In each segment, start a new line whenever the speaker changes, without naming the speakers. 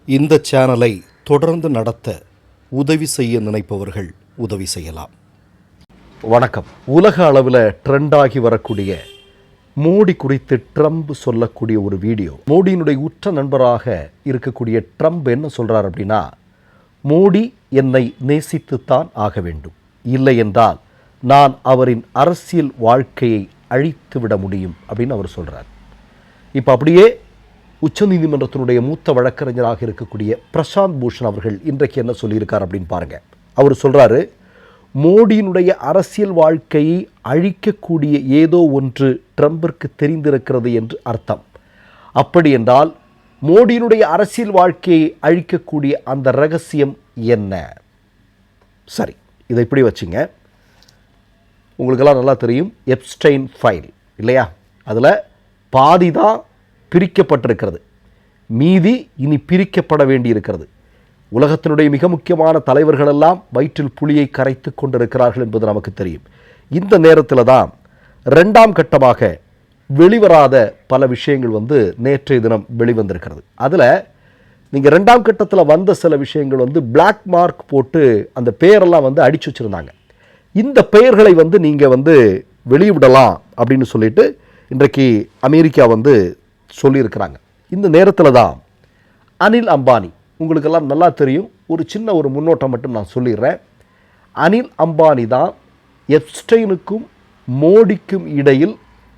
இந்த சேனலை தொடர்ந்து நடத்த உதவி செய்ய நினைப்பவர்கள் உதவி செய்யலாம். வணக்கம். உலக அளவில் ட்ரெண்டாகி வரக்கூடிய மோடி குறித்து ட்ரம்ப் சொல்லக்கூடிய ஒரு வீடியோ. மோடியினுடைய உற்ற நண்பராக இருக்கக்கூடிய ட்ரம்ப் என்ன சொல்கிறார் அப்படின்னா, மோடி என்னை நேசித்துத்தான் ஆக வேண்டும், இல்லை என்றால் நான் அவரின் அரசியல் வாழ்க்கையை அழித்து விட முடியும் அப்படின்னு அவர் சொல்கிறார். இப்போ அப்படியே உச்சநீதிமன்றத்தினுடைய மூத்த வழக்கறிஞராக இருக்கக்கூடிய பிரசாந்த் பூஷன் அவர்கள் இன்றைக்கு என்ன சொல்லியிருக்கார் அப்படின்னு பாருங்கள். அவர் சொல்கிறாரு, மோடியினுடைய அரசியல் வாழ்க்கையை அழிக்கக்கூடிய ஏதோ ஒன்று ட்ரம்பிற்கு தெரிந்திருக்கிறது என்று அர்த்தம். அப்படி என்றால் மோடியினுடைய அரசியல் வாழ்க்கையை அழிக்கக்கூடிய அந்த ரகசியம் என்ன? சரி, இதை இப்படி வச்சுங்க. உங்களுக்கெல்லாம் நல்லா தெரியும் எப்ஸ்டைன் ஃபைல் இல்லையா? அதில் பாதி தான் பிரிக்கப்பட்டிருக்கிறது, மீதி இனி பிரிக்கப்பட வேண்டியிருக்கிறது. உலகத்தினுடைய மிக முக்கியமான தலைவர்களெல்லாம் வயிற்றில் புலியை கரைத்து கொண்டிருக்கிறார்கள் என்பது நமக்கு தெரியும். இந்த நேரத்தில் தான் ரெண்டாம் கட்டமாக வெளிவராத பல விஷயங்கள் நேற்றைய தினம் வெளிவந்திருக்கிறது. அதில் நீங்கள் ரெண்டாம் கட்டத்தில் வந்த சில விஷயங்கள் பிளாக் மார்க் போட்டு அந்த பெயரெல்லாம் அடித்து வச்சுருந்தாங்க. இந்த பெயர்களை நீங்கள் வெளியிடலாம் அப்படின்னு சொல்லிட்டு இன்றைக்கு அமெரிக்கா சொல்லியிருக்கிறாங்க. இந்த நேரத்தில் தான் அனில் அம்பானி, உங்களுக்கெல்லாம் நல்லா தெரியும், ஒரு சின்ன ஒரு முன்னோட்டம் மட்டும் நான் சொல்லிடுறேன். அனில் அம்பானி தான் எப்ஸ்டைனுக்கும் மோடிக்கும் இடையில்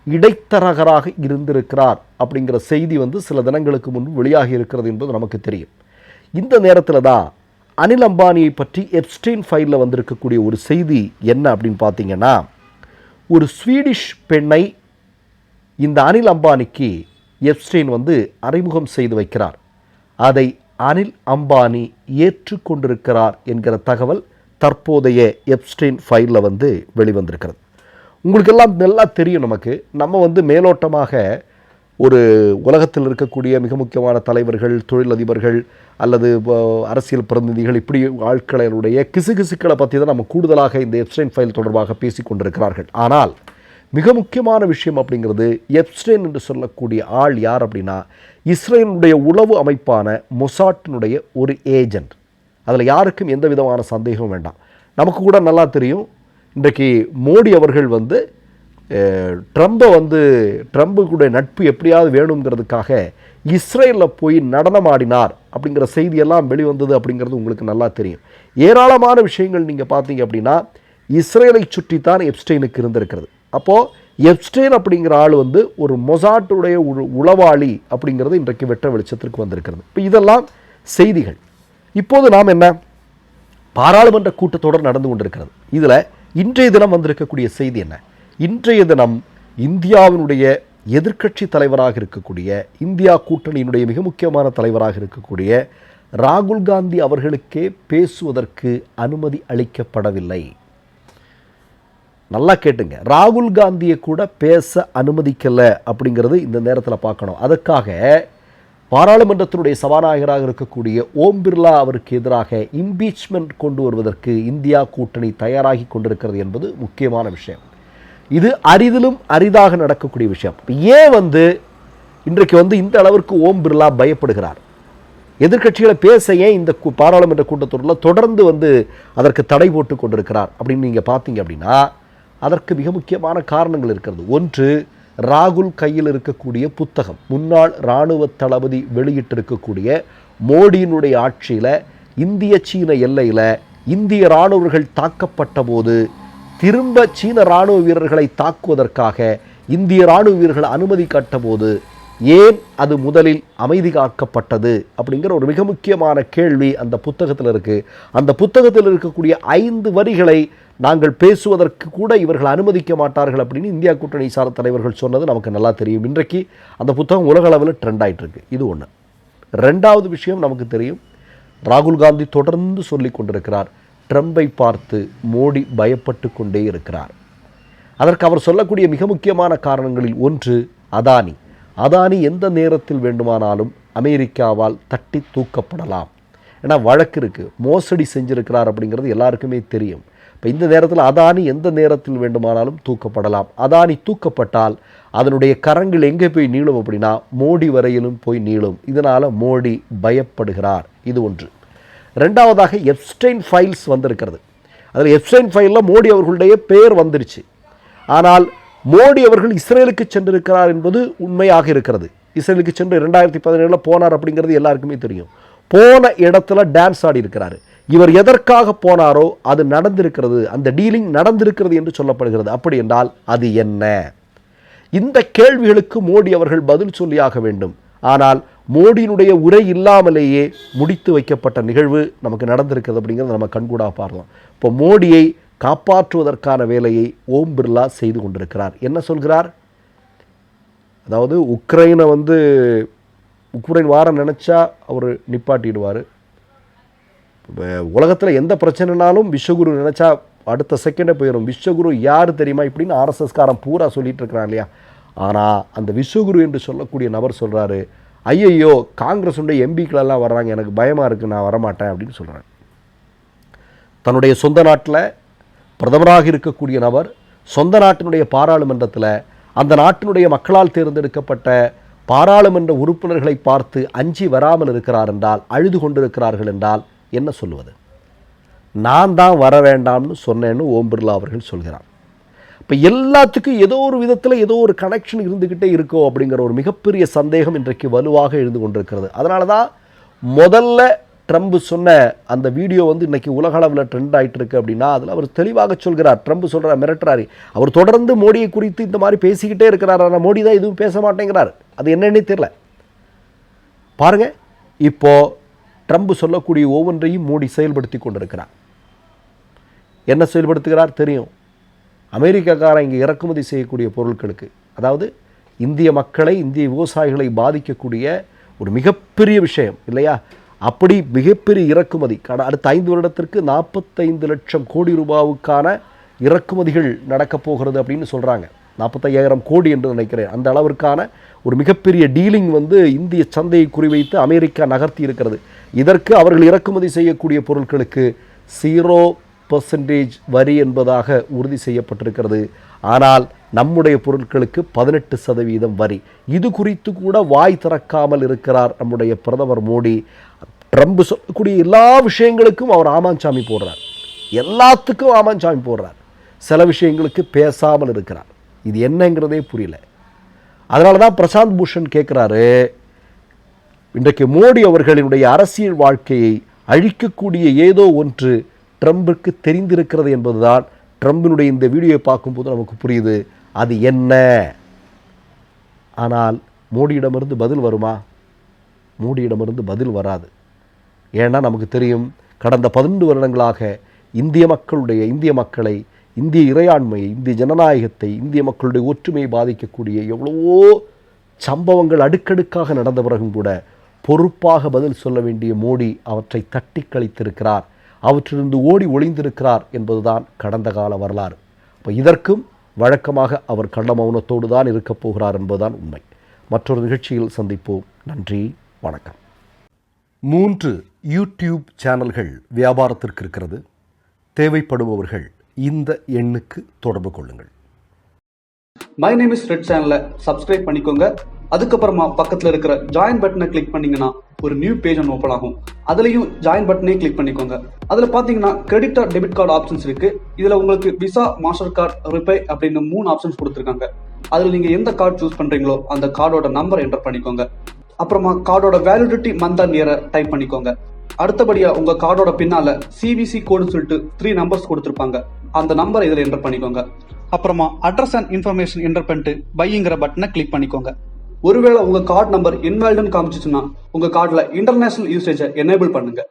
இடைத்தரகராக இருந்திருக்கிறார் அப்படிங்கிற செய்தி சில தினங்களுக்கு முன்பு வெளியாகி இருக்கிறது என்பது நமக்கு தெரியும். இந்த நேரத்தில் தான் அனில் அம்பானியை பற்றி எப்ஸ்டைன் ஃபைலில் வந்திருக்கக்கூடிய ஒரு செய்தி என்ன அப்படின்னு பார்த்தீங்கன்னா, ஒரு ஸ்வீடிஷ் பெண்ணை இந்த அனில் அம்பானிக்கு எப்ஸ்டைன் அறிமுகம் செய்து வைக்கிறார். அதை அனில் அம்பானி ஏற்றுக்கொண்டிருக்கிறார் என்கிற தகவல் தற்போதைய எப்ஸ்டைன் ஃபைலில் வெளிவந்திருக்கிறது. உங்களுக்கெல்லாம் நல்லா தெரியும், நம்ம மேலோட்டமாக ஒரு உலகத்தில் இருக்கக்கூடிய மிக முக்கியமான தலைவர்கள், தொழிலதிபர்கள் அல்லது அரசியல் பிரதிநிதிகள், இப்படி ஆட்களுடைய கிசுகிசுக்களை பற்றி தான் நம்ம கூடுதலாக இந்த எப்ஸ்டைன் ஃபைல் தொடர்பாக பேசி கொண்டிருக்கிறார்கள். ஆனால் மிக முக்கியமான விஷயம் அப்படிங்கிறது, எப்ஸ்டைன் என்று சொல்லக்கூடிய ஆள் யார் அப்படின்னா, இஸ்ரேலுடைய உளவு அமைப்பான மொசாட்டினுடைய ஒரு ஏஜென்ட். அதில் யாருக்கும் எந்த விதமான சந்தேகமும் வேண்டாம். நமக்கு கூட நல்லா தெரியும், இன்றைக்கு மோடி அவர்கள் ட்ரம்புடைய நட்பு எப்படியாவது வேணுங்கிறதுக்காக இஸ்ரேலில் போய் நடனமாடினார் அப்படிங்கிற செய்தியெல்லாம் வெளிவந்தது அப்படிங்கிறது உங்களுக்கு நல்லா தெரியும். ஏராளமான விஷயங்கள் நீங்கள் பார்த்தீங்க அப்படின்னா இஸ்ரேலை சுற்றித்தான் எப்ஸ்டைனுக்கு இருந்திருக்கிறது. அப்போது எப்ஸ்டைன் அப்படிங்கிற ஆள் ஒரு மொசாட்டுடைய உளவாளி அப்படிங்கிறது இன்றைக்கு வெட்ட வெளிச்சத்திற்கு வந்திருக்கிறது. இப்போ இதெல்லாம் செய்திகள். இப்போது நாம் என்ன, பாராளுமன்ற கூட்டத்தொடர் நடந்து கொண்டிருக்கிறது. இதில் இன்றைய தினம் வந்திருக்கக்கூடிய செய்தி என்ன? இன்றைய தினம் இந்தியாவினுடைய எதிர்க்கட்சி தலைவராக இருக்கக்கூடிய, இந்தியா கூட்டணியினுடைய மிக முக்கியமான தலைவராக இருக்கக்கூடிய ராகுல் காந்தி அவர்களுக்கே பேசுவதற்கு அனுமதி அளிக்கப்படவில்லை. நல்லா கேட்டுங்க, ராகுல் காந்தியை கூட பேச அனுமதிக்கலை அப்படிங்கிறது இந்த நேரத்தில் பார்க்கணும். அதற்காக பாராளுமன்றத்தினுடைய சபாநாயகராக இருக்கக்கூடிய ஓம் பிர்லா அவருக்கு எதிராக இம்பீச்மெண்ட் கொண்டு வருவதற்கு இந்தியா கூட்டணி தயாராகி கொண்டிருக்கிறது என்பது முக்கியமான விஷயம். இது அரிதிலும் அரிதாக நடக்கக்கூடிய விஷயம். ஏன் இன்றைக்கு இந்த அளவிற்கு ஓம் பிர்லா பயப்படுகிறார்? எதிர்க்கட்சிகளை பேச ஏன் இந்த பாராளுமன்ற கூட்டத்தொடரில் தொடர்ந்து அதற்கு தடை போட்டு கொண்டிருக்கிறார் அப்படின்னு நீங்கள் பார்த்தீங்க அப்படின்னா, அதற்கு மிக முக்கியமான காரணங்கள் இருக்கிறது. ஒன்று, ராகுல் கையில் இருக்கக்கூடிய புத்தகம், முன்னாள் இராணுவ தளபதி வெளியிட்டிருக்கக்கூடிய மோடியினுடைய ஆட்சியில் இந்திய சீன எல்லையில் இந்திய இராணுவர்கள் தாக்கப்பட்ட போது திரும்ப சீன இராணுவ வீரர்களை தாக்குவதற்காக இந்திய இராணுவ வீரர்கள் அனுமதி காட்டபோது ஏன் அது முதலில் அமைதி காக்கப்பட்டது அப்படிங்கிற ஒரு மிக முக்கியமான கேள்வி அந்த புத்தகத்தில் இருக்குது. அந்த புத்தகத்தில் இருக்கக்கூடிய 5 வரிகளை நாங்கள் பேசுவதற்கு கூட இவர்கள் அனுமதிக்க மாட்டார்கள் அப்படின்னு இந்தியா கூட்டணி சார்ந்த தலைவர்கள் சொன்னது நமக்கு நல்லா தெரியும். இன்றைக்கு அந்த புத்தகம் உலக அளவில் ட்ரெண்ட் ஆகிட்டு இருக்கு. இது ஒன்று. ரெண்டாவது விஷயம் நமக்கு தெரியும், ராகுல் காந்தி தொடர்ந்து சொல்லி கொண்டிருக்கிறார், ட்ரம்பை பார்த்து மோடி பயப்பட்டு கொண்டே இருக்கிறார். அதற்கு அவர் சொல்லக்கூடிய மிக முக்கியமான காரணங்களில் ஒன்று அதானி. அதானி எந்த நேரத்தில் வேண்டுமானாலும் அமெரிக்காவால் தட்டி தூக்கப்படலாம். ஏன்னா வழக்கு இருக்குது, மோசடி செஞ்சிருக்கிறார் அப்படிங்கிறது எல்லாருக்குமே தெரியும். இப்போ இந்த நேரத்தில் அதானி எந்த நேரத்தில் வேண்டுமானாலும் தூக்கப்படலாம். அதானி தூக்கப்பட்டால் அதனுடைய கரங்கள் எங்கே போய் நீளும் அப்படின்னா மோடி வரையிலும் போய் நீளும். இதனால் மோடி பயப்படுகிறார். இது ஒன்று. ரெண்டாவதாக எப்ஸ்டைன் ஃபைல்ஸ் வந்திருக்கிறது. அதில் எப்ஸ்டைன் ஃபைலில் மோடி அவர்களுடைய பெயர் வந்துருச்சு. ஆனால் மோடி அவர்கள் இஸ்ரேலுக்கு சென்றிருக்கிறார் என்பது உண்மையாக இருக்கிறது. இஸ்ரேலுக்கு சென்று 2017 போனார் அப்படிங்கிறது எல்லாருக்குமே தெரியும். போன இடத்துல டான்ஸ் ஆடி இருக்கிறார். இவர் எதற்காக போனாரோ அது நடந்திருக்கிறது, அந்த டீலிங் நடந்திருக்கிறது என்று சொல்லப்படுகிறது. அப்படி என்றால் அது என்ன? இந்த கேள்விகளுக்கு மோடி அவர்கள் பதில் சொல்லியாக வேண்டும். ஆனால் மோடியினுடைய உரை இல்லாமலேயே முடித்து வைக்கப்பட்ட நிகழ்வு நமக்கு நடந்திருக்கிறது அப்படிங்கிறத நம்ம கண்கூடாக பார்க்கலாம். இப்போ மோடியை காப்பாற்றுவதற்கான வேலையை ஓம் பிர்லா செய்து கொண்டிருக்கிறார். என்ன சொல்கிறார்? அதாவது உக்ரைன் வாரம் நினச்சா அவர் நிப்பாட்டிடுவார். உலகத்தில் எந்த பிரச்சனைனாலும் விஸ்வகுரு நினச்சா அடுத்த செகண்டே போயிடும். விஸ்வகுரு யார் தெரியுமா இப்படின்னு ஆர்எஸ்எஸ்காரன் பூரா சொல்லிட்டு இருக்கிறான் இல்லையா? ஆனால் அந்த விஸ்வகுரு என்று சொல்லக்கூடிய நபர் சொல்கிறாரு, ஐயையோ காங்கிரஸுடைய எம்பிக்களெல்லாம் வர்றாங்க, எனக்கு பயமாக இருக்குது, நான் வரமாட்டேன் அப்படின்னு சொல்கிறார். தன்னுடைய சொந்த நாட்டில் பிரதமராக இருக்கக்கூடிய நபர் சொந்த நாட்டினுடைய பாராளுமன்றத்தில் அந்த நாட்டினுடைய மக்களால் தேர்ந்தெடுக்கப்பட்ட பாராளுமன்ற உறுப்பினர்களை பார்த்து அஞ்சி வராமல் இருக்கிறார் என்றால், அழுது கொண்டிருக்கிறார்கள் என்றால் என்ன சொல்லுவது? நான் தான் வர வேண்டாம்னு சொன்னேன்னு ஓம் பிர்லா அவர்கள் சொல்கிறார். இப்போ எல்லாத்துக்கும் ஏதோ ஒரு விதத்தில் ஏதோ ஒரு கனெக்ஷன் இருந்துக்கிட்டே இருக்கோ அப்படிங்கிற ஒரு மிகப்பெரிய சந்தேகம் இன்றைக்கு வலுவாக எழுந்து கொண்டிருக்கிறது. அதனால தான் முதல்ல ட்ரம்ப் சொன்ன அந்த வீடியோ இன்னைக்கு உலக அளவில் ட்ரெண்ட் ஆகிட்டு இருக்கு அப்படின்னா அதில் அவர் தெளிவாக சொல்கிறார். ட்ரம்ப் சொல்கிறார், மிரட்டுறாரு. அவர் தொடர்ந்து மோடியை குறித்து இந்த மாதிரி பேசிக்கிட்டே இருக்கிறார். ஆனால் மோடி தான் எதுவும் பேச மாட்டேங்கிறார். அது என்னன்னே தெரியல. பாருங்க, இப்போ ட்ரம்ப் சொல்லக்கூடிய ஒவ்வொன்றையும் மோடி செயல்படுத்தி கொண்டிருக்கிறார். என்ன செயல்படுத்துகிறார் தெரியும்? அமெரிக்காக்காரன் இங்கே இறக்குமதி செய்யக்கூடிய பொருட்களுக்கு, அதாவது இந்திய மக்களை, இந்திய விவசாயிகளை பாதிக்கக்கூடிய ஒரு மிகப்பெரிய விஷயம் இல்லையா? அப்படி மிகப்பெரிய இறக்குமதி அடுத்த 5 வருடத்திற்கு 45 லட்சம் கோடி ரூபாவுக்கான இறக்குமதிகள் நடக்கப் போகிறது அப்படின்னு சொல்கிறாங்க. 45,000 கோடி என்று நினைக்கிறேன். அந்த அளவிற்கான ஒரு மிகப்பெரிய டீலிங் இந்திய சந்தையை குறிவைத்து அமெரிக்கா நகர்த்தி இருக்கிறது. இதற்கு அவர்கள் இறக்குமதி செய்யக்கூடிய பொருட்களுக்கு 0% வரி என்பதாக உறுதி செய்யப்பட்டிருக்கிறது. ஆனால் நம்முடைய பொருட்களுக்கு 18% வரி. இது குறித்து கூட வாய் திறக்காமல் இருக்கிறார் நம்முடைய பிரதமர் மோடி. ட்ரம்ப் சொல்லக்கூடிய எல்லா விஷயங்களுக்கும் அவர் ஆமாஞ்சாமி போடுறார். எல்லாத்துக்கும் ஆமாஞ்சாமி போடுறார். சில விஷயங்களுக்கு பேசாமல் இருக்கிறார். இது என்னங்கிறதே புரியல. அதனால தான் பிரசாந்த் பூஷன் கேட்குறாரு, இன்றைக்கு மோடி அவர்களினுடைய அரசியல் வாழ்க்கையை அழிக்கக்கூடிய ஏதோ ஒன்று ட்ரம்புக்கு தெரிந்திருக்கிறது என்பதுதான் ட்ரம்பினுடைய இந்த வீடியோவை பார்க்கும்போது நமக்கு புரியுது. அது என்ன? ஆனால் மோடியிடமிருந்து பதில் வருமா? மோடியிடமிருந்து பதில் வராது. ஏன்னா நமக்கு தெரியும், கடந்த 12 வருடங்களாக இந்திய மக்களை, இந்திய இறையாண்மையை, இந்திய ஜனநாயகத்தை, இந்திய மக்களுடைய ஒற்றுமையை பாதிக்கக்கூடிய எவ்வளவோ சம்பவங்கள் அடுக்கடுக்காக நடந்த பிறகும் கூட பொறுப்பாக பதில் சொல்ல வேண்டிய மோடி அவற்றை தட்டி கழித்திருக்கிறார். அவற்றிலிருந்து ஓடி ஒளிந்திருக்கிறார் என்பதுதான் கடந்த கால வரலாறு. இப்போ இதற்கும் வழக்கமாக அவர் கள்ள மௌனத்தோடு தான் இருக்கப் போகிறார் என்பதுதான் உண்மை. மற்றொரு நிகழ்ச்சியில் சந்திப்போம். நன்றி, வணக்கம். 3 யூடியூப் சேனல்கள் வியாபாரத்திற்கு இருக்கிறது. தேவைப்படுபவர்கள் இந்த எண்ணுக்கு தொடர்பு கொள்ளுங்கள்.
மை நேம் இஸ் ரெட் சேனலை சப்ஸ்கிரைப் பண்ணிக்கோங்க. அதுக்கப்புறமா பக்கத்தில் இருக்கிற ஜாயின் பட்டனை கிளிக் பண்ணீங்கன்னா ஒரு நியூ பேஜ் ஒன்று ஓப்பன் ஆகும். அதுலயும் ஜாயின் பட்டனே கிளிக் பண்ணிக்கோங்க. அதுல பாத்தீங்கன்னா credit card, debit card options இருக்கு. இதுல உங்களுக்கு விசா, மாஸ்டர் கார்டு, ரிப்பே அப்படின்னு 3 ஆப்ஷன்ஸ் கொடுத்துருக்காங்க. அதுல நீங்க எந்த கார்டு சூஸ் பண்றீங்களோ அந்த கார்டோட நம்பர் என்டர் பண்ணிக்கோங்க. அப்புறமா கார்டோட வேலிடிட்டி மந்த் அண்ட் இயரை டைப் பண்ணிக்கோங்க. அடுத்தபடியா உங்க கார்டோட பின்னால சிவிசி கோடுன்னு சொல்லிட்டு 3 நம்பர்ஸ் கொடுத்துருப்பாங்க. அந்த நம்பர் இதுல என்டர் பண்ணிக்கோங்க. அப்புறமா அட்ரஸ் அண்ட் இன்ஃபர்மேஷன் என்டர் பண்ணிட்டு பைங்கிற பட்டனை கிளிக் பண்ணிக்கோங்க. ஒருவேளை உங்க கார்டு நம்பர் இன்வாலிட்னு காமிச்சிச்சுன்னா உங்க கார்டுல இன்டர்நேஷனல் யூசேஜை எனேபிள் பண்ணுங்க.